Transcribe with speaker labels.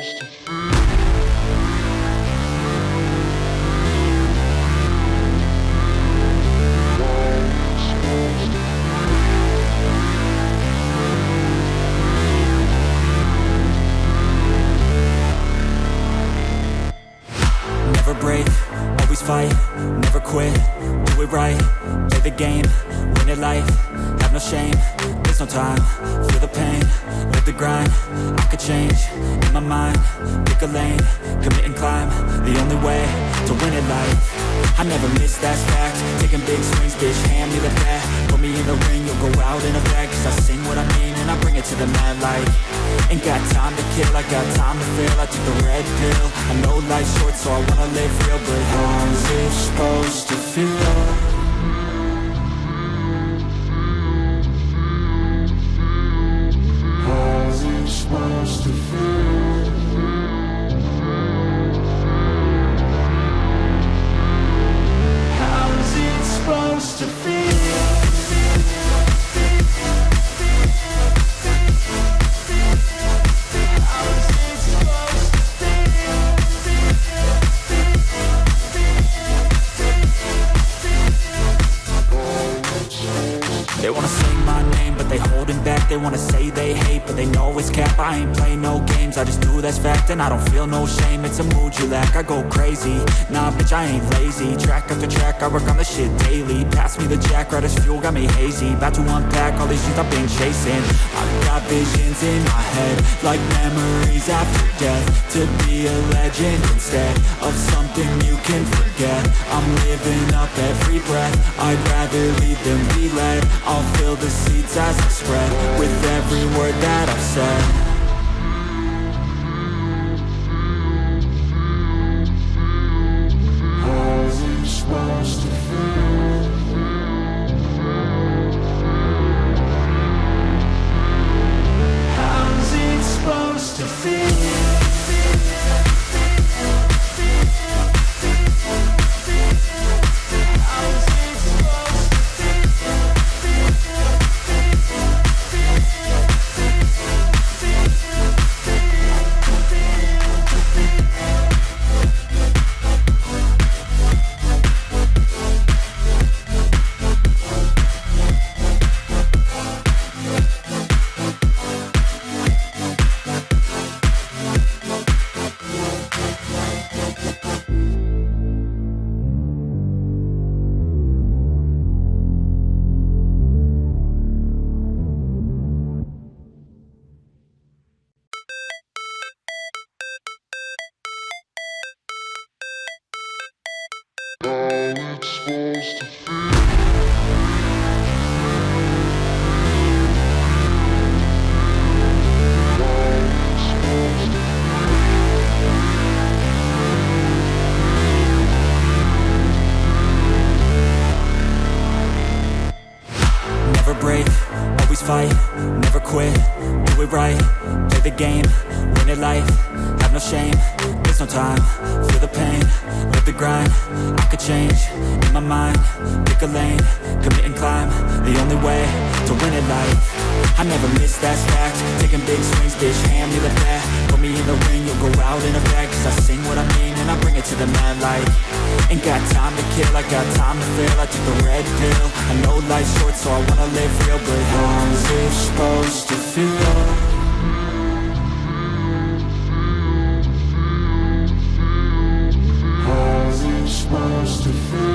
Speaker 1: Never break, always fight, never quit, do it right, play the game, win it life, have no shame, there's no time, feel the pain, live the grind, I could change, in my mind, pick a lane, commit and climb, the only way to win it life, I never miss, that's fact, taking big swings, bitch, hand me the bat, put me in the ring, you'll go out in a bag, cause I sing what I mean and I bring it to the mad light, ain't got time to kill, I got time to feel, I took the red pill, I know life's short so I wanna live real, but how's it supposed to feel? How's it supposed to feel? How's it supposed to feel? They wanna say my name, but they holding back. They wanna say they hate, but they know it's cap. I ain't play no games, I just do that's fact. And I don't feel no shame, it's a mood you lack. I go crazy, nah bitch I ain't lazy. Track after track, I work on the shit daily. Pass me the jack, right as fuel, got me hazy. About to unpack all these things I've been chasing. I've got visions in my head, like memories after death. To be a legend instead of something you can forget. I'm living up every breath, I'd rather lead than be led. I'll fill the seats as I spread with every word that I've said. How's it supposed to feel? How's it supposed to feel? Fight, never quit, do it right, play the game, win it life, have no shame, there's no time, feel the pain, live the grind, I could change, in my mind, pick a lane, commit and climb, the only way to win it life, I never miss, that's fact, taking big swings, bitch, hand me the bat, put me in the ring, you'll go out in a bag, cause I sing what I mean and I bring it to the mad light, ain't got time to kill, I got time to feel, I took the red pill, I know life's short so I wanna live real, but how's it supposed to feel? How's it supposed to feel?